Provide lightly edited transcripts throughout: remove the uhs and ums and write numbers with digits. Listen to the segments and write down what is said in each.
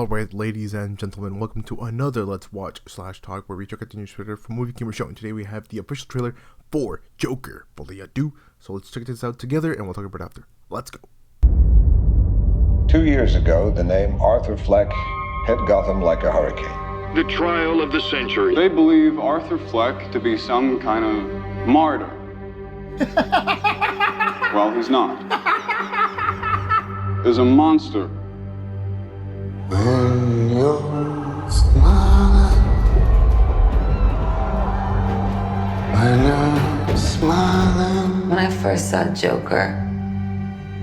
Alright, ladies and gentlemen, welcome to another Let's Watch / Talk where we check out the new trailer for Movie Gamer Show. And today we have the official trailer for Joker, FOLIE A DEUX. So let's check this out together and we'll talk about it after. Let's go. 2 years ago, the name Arthur Fleck hit Gotham like a hurricane. The trial of the century. They believe Arthur Fleck to be some kind of martyr. Well, he's not. There's a monster. When you're smiling, when you're smiling, When I first saw Joker,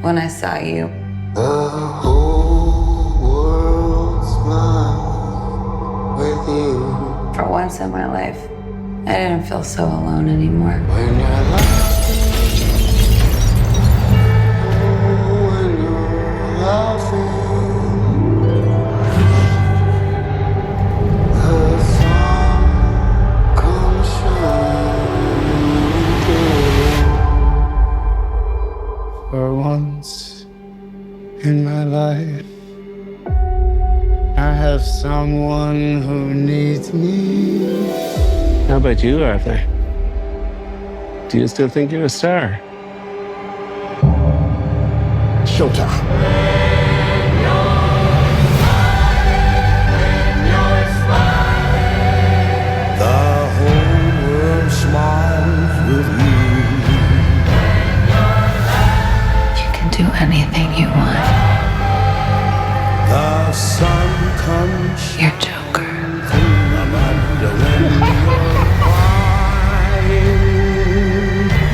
when I saw you, the whole world smiles with you. for once in my life, I didn't feel so alone anymore. When you're laughing, oh, when you're laughing, the sun comes shining through. For once in my life, I have someone who needs me. How about you, Arthur? Do you still think you're a star? Showtime. The whole world smiles with you. You can do anything you want. The sun comes You're Joker.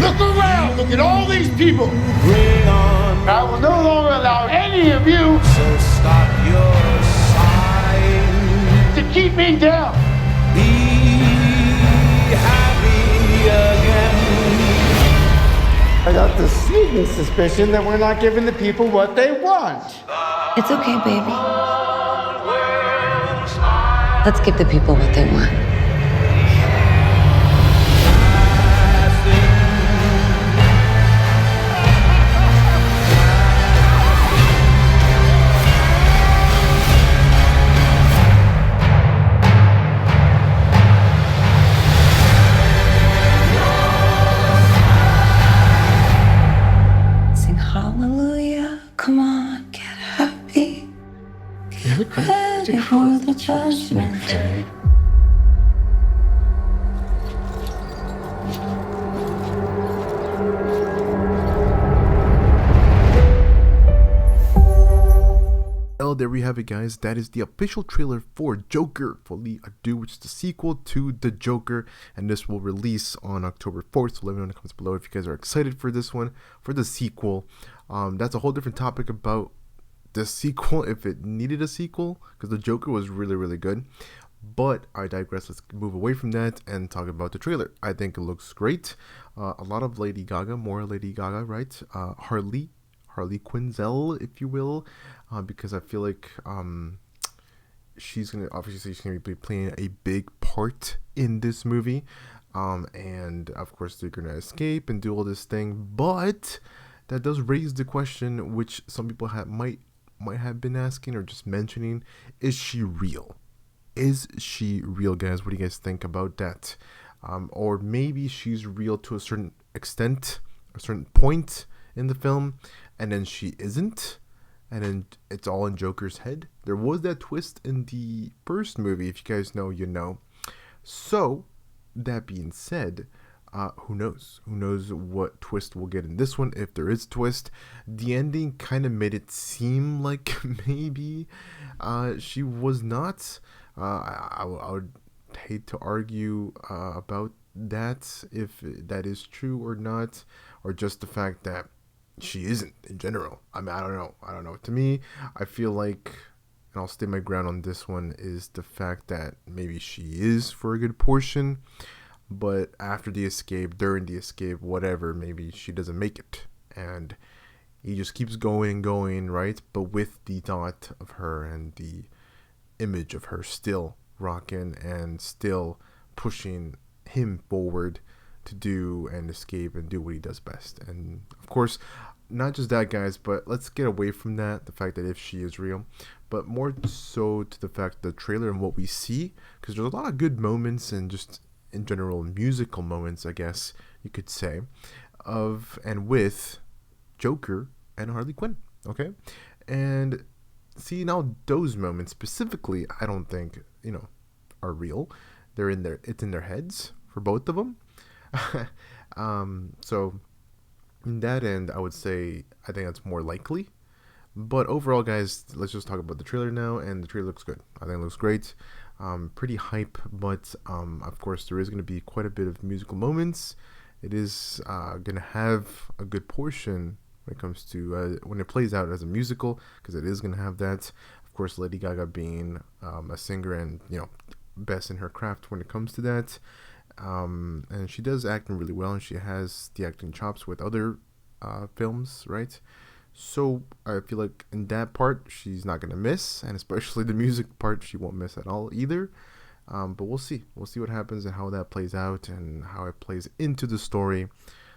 Look around! Look at all these people! Bring on, I will no longer allow any of you so stop your sighing. to keep me down! Be happy again. I got the sneaking suspicion that we're not giving the people what they want. It's okay, baby. Let's give the people what they want. Sing hallelujah. Come on, get happy. Get ready for the judgment day. Well, there we have it, guys. That is the official trailer for Joker, FOLIE A DEUX, which is the sequel to The Joker, and this will release on October 4th. So let me know in the comments below if you guys are excited for this one, for the sequel. That's a whole different topic about the sequel, if it needed a sequel, because The Joker was really, really good. But I digress. Let's move away from that and talk about the trailer. I think it looks great. A lot of Lady Gaga, more Lady Gaga, right? Harley Quinzel, if you will, because I feel like she's gonna be playing a big part in this movie, and of course they're gonna escape and do all this thing. But that does raise the question, which some people might have been asking or just mentioning: is she real? Is she real, guys? What do you guys think about that? Or maybe she's real to a certain extent, a certain point in the film, and then she isn't, and then it's all in Joker's head. There was that twist in the first movie. If you guys know, you know. So that being said, who knows what twist we'll get in this one, if there is a twist. The ending kind of made it seem like maybe she was not. I would hate to argue about that, if that is true or not, or just the fact that she isn't in general. I mean, I don't know. To me, I feel like, and I'll stay my ground on this one, is the fact that maybe she is for a good portion, but after the escape, during the escape, whatever, maybe she doesn't make it, and he just keeps going, right? But with the thought of her and the image of her still rocking and still pushing him forward to do and escape and do what he does best. And of course, not just that, guys, but let's get away from that, the fact that if she is real, but more so to the fact the trailer and what we see, because there's a lot of good moments and just in general musical moments, I guess you could say, of and with Joker and Harley Quinn. Okay, and see, now those moments specifically, I don't think are real. They're in their It's in their heads for both of them. So in that end, I would say I think that's more likely. But overall, guys, let's just talk about the trailer now, and the trailer looks good. I think it looks great. Pretty hype, but of course there is going to be quite a bit of musical moments. It is going to have a good portion when it comes to when it plays out as a musical, because it is going to have that. Of course, Lady Gaga being a singer and best in her craft when it comes to that. And she does acting really well, and she has the acting chops with other films, right? So I feel like in that part she's not gonna miss, and especially the music part she won't miss at all either. But we'll see what happens and how that plays out and how it plays into the story.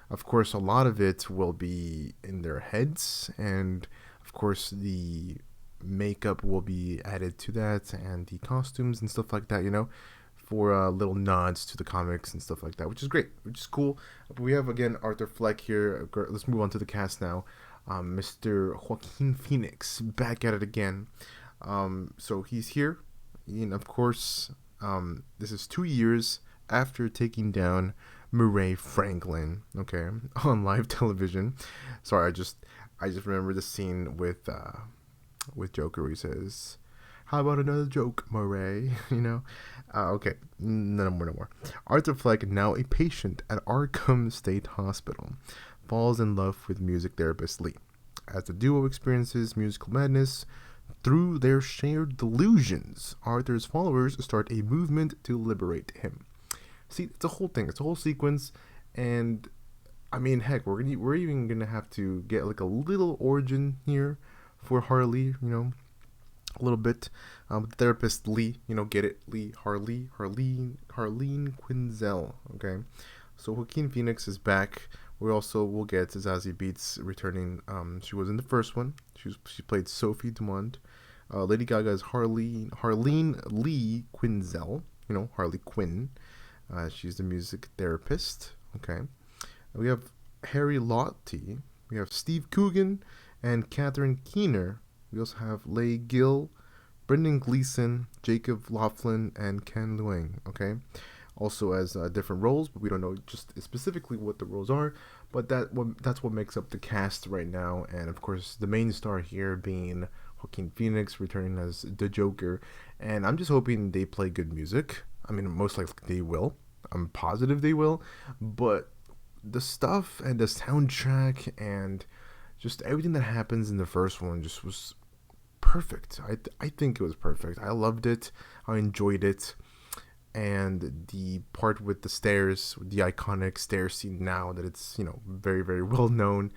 Of course, a lot of it will be in their heads, and of course the makeup will be added to that, and the costumes and stuff like that, for little nods to the comics and stuff like that, which is great, which is cool. But we have, again, Arthur Fleck here. Let's move on to the cast now. Mr. Joaquin Phoenix, back at it again. So he's here, and of course, this is 2 years after taking down Murray Franklin, okay, on live television. Sorry, I just remember the scene with Joker where he says, "How about another joke, Murray?" Okay, no more. Arthur Fleck, now a patient at Arkham State Hospital, falls in love with music therapist Lee. As the duo experiences musical madness through their shared delusions, Arthur's followers start a movement to liberate him. See, it's a whole thing. It's a whole sequence, and I mean, heck, we're even gonna have to get like a little origin here for Harley, a little bit. The therapist Lee, get it, Lee, Harleen Quinzel. Okay, so Joaquin Phoenix is back. We'll get Zazie Beetz returning. She was in the first one. She played Sophie Dumont. Lady Gaga is Harleen Lee Quinzel. Harley Quinn. She's the music therapist. Okay, we have Harry Lottie. We have Steve Coogan and Catherine Keener. We also have Leigh Gill, Brendan Gleeson, Jacob Laughlin, and Ken Luang. Okay, also as different roles, but we don't know just specifically what the roles are. But that's what makes up the cast right now. And of course, the main star here being Joaquin Phoenix returning as the Joker. And I'm just hoping they play good music. I mean, most likely they will. I'm positive they will. But the stuff and the soundtrack and just everything that happens in the first one just was perfect. I think it was perfect. I loved it. I enjoyed it. And the part with the stairs, the iconic stair scene, now that it's very, very well known,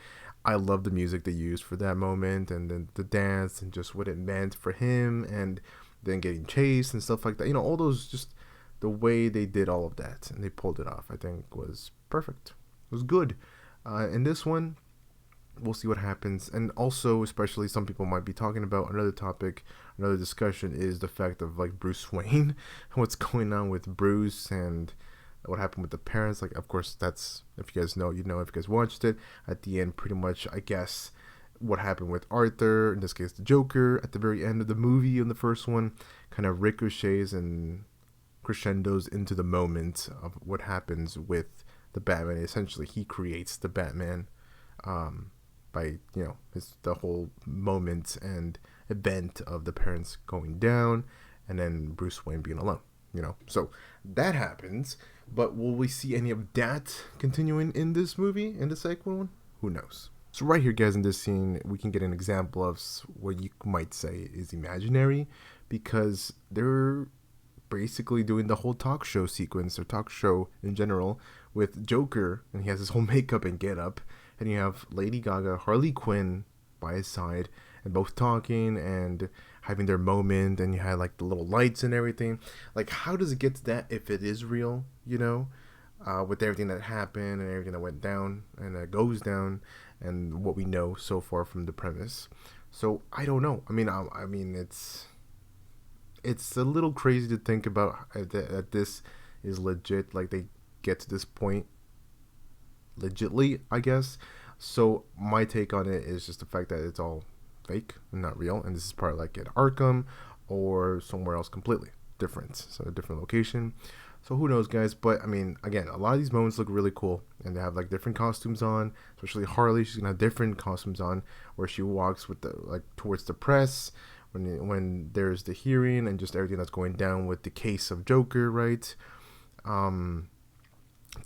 I love the music they used for that moment, and then the dance and just what it meant for him, and then getting chased and stuff like that. All those, just the way they did all of that and they pulled it off, I think was perfect. It was good. In this one, we'll see what happens. And also, especially, some people might be talking about another topic, another discussion, is the fact of like Bruce Wayne, what's going on with Bruce and what happened with the parents. Like, of course, that's, if you guys know, if you guys watched it, at the end, pretty much, I guess, what happened with Arthur, in this case the Joker, at the very end of the movie in the first one, kind of ricochets and crescendos into the moment of what happens with the Batman. Essentially, he creates the Batman by the whole moment and event of the parents going down, and then Bruce Wayne being alone. So that happens. But will we see any of that continuing in this movie, in the second one? Who knows? So right here, guys, in this scene, we can get an example of what you might say is imaginary, because they're basically doing the whole talk show sequence, or talk show in general, with Joker, and he has his whole makeup and get up, and you have Lady Gaga, Harley Quinn by his side, and both talking and having their moment, and you had like the little lights and everything. Like, how does it get to that if it is real, with everything that happened and everything that went down and that goes down? and what we know so far from the premise. So I don't know. I mean, it's a little crazy to think about that this is legit. Like they get to this point legitly, I guess. So my take on it is just the fact that it's all fake and not real, and this is probably like at Arkham or somewhere else completely different, so a different location. So who knows, guys? But I mean, again, a lot of these moments look really cool, and they have like different costumes on. Especially Harley, she's gonna have different costumes on, where she walks with the like towards the press when there's the hearing and just everything that's going down with the case of Joker, right? The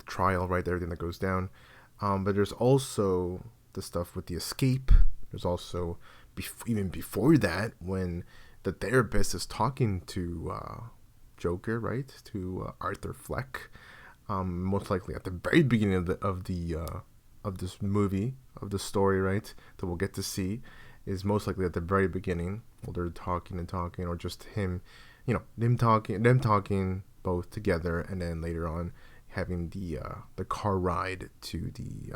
trial, right? Everything that goes down. But there's also the stuff with the escape. There's also even before that when the therapist is talking to Joker, right, to Arthur Fleck, most likely at the very beginning of this movie, of the story, right, that we'll get to see, is most likely at the very beginning while they're talking and talking, or just him, them talking both together, and then later on having the car ride to the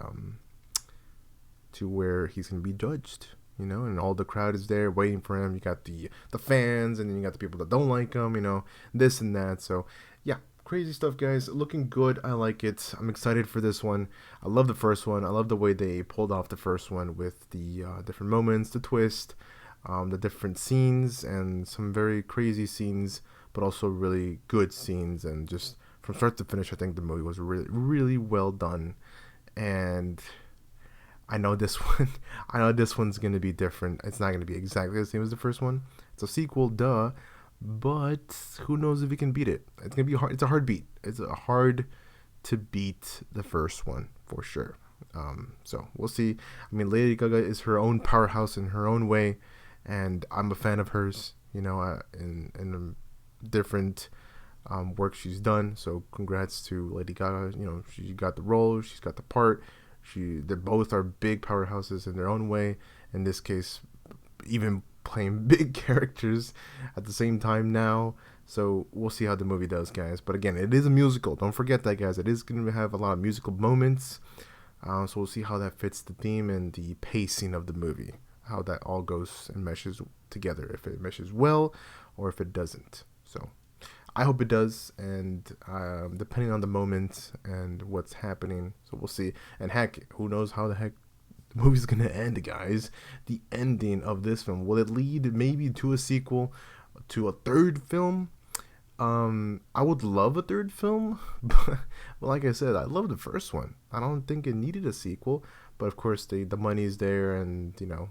to where he's gonna be judged. And all the crowd is there waiting for him. You got the fans, and then you got the people that don't like him, this and that. So, yeah, crazy stuff, guys. Looking good. I like it. I'm excited for this one. I love the first one. I love the way they pulled off the first one with the different moments, the twist, the different scenes, and some very crazy scenes, but also really good scenes. And just from start to finish, I think the movie was really, really well done. And I know this one's gonna be different. It's not gonna be exactly the same as the first one. It's a sequel, duh. But who knows if we can beat it? It's gonna be hard. It's a hard beat. It's a hard to beat the first one for sure. So we'll see. I mean, Lady Gaga is her own powerhouse in her own way, and I'm a fan of hers. In different work she's done. So congrats to Lady Gaga. She got the role. She's got the part. They both are big powerhouses in their own way. In this case, even playing big characters at the same time now. So we'll see how the movie does, guys. But again, it is a musical. Don't forget that, guys. It is going to have a lot of musical moments. So we'll see how that fits the theme and the pacing of the movie. How that all goes and meshes together. If it meshes well or if it doesn't. So I hope it does, and depending on the moment and what's happening, so we'll see. And heck, who knows how the heck the movie's gonna end, guys? The ending of this film, will it lead maybe to a sequel, to a third film? I would love a third film, but like I said, I love the first one. I don't think it needed a sequel, but of course the money's there, and the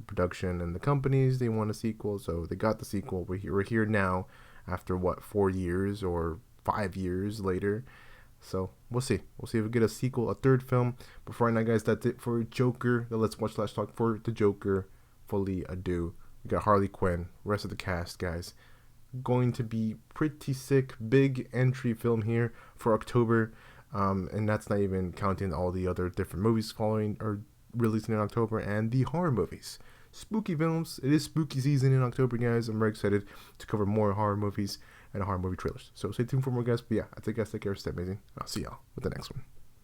production and the companies, they want a sequel, so they got the sequel. We're here now. After 4 years or 5 years later. So we'll see. We'll see if we get a sequel, a third film. But for right now, guys, that's it for Joker. The Let's Watch Talk for the Joker. Folie A Deux. We got Harley Quinn. Rest of the cast, guys. Going to be pretty sick. Big entry film here for October. And that's not even counting all the other different movies following or releasing in October, and the horror movies. Spooky films. It is spooky season in October, guys. I'm very excited to cover more horror movies and horror movie trailers. So stay tuned for more, guys. But yeah, I take care. Stay amazing. I'll see y'all with the next one.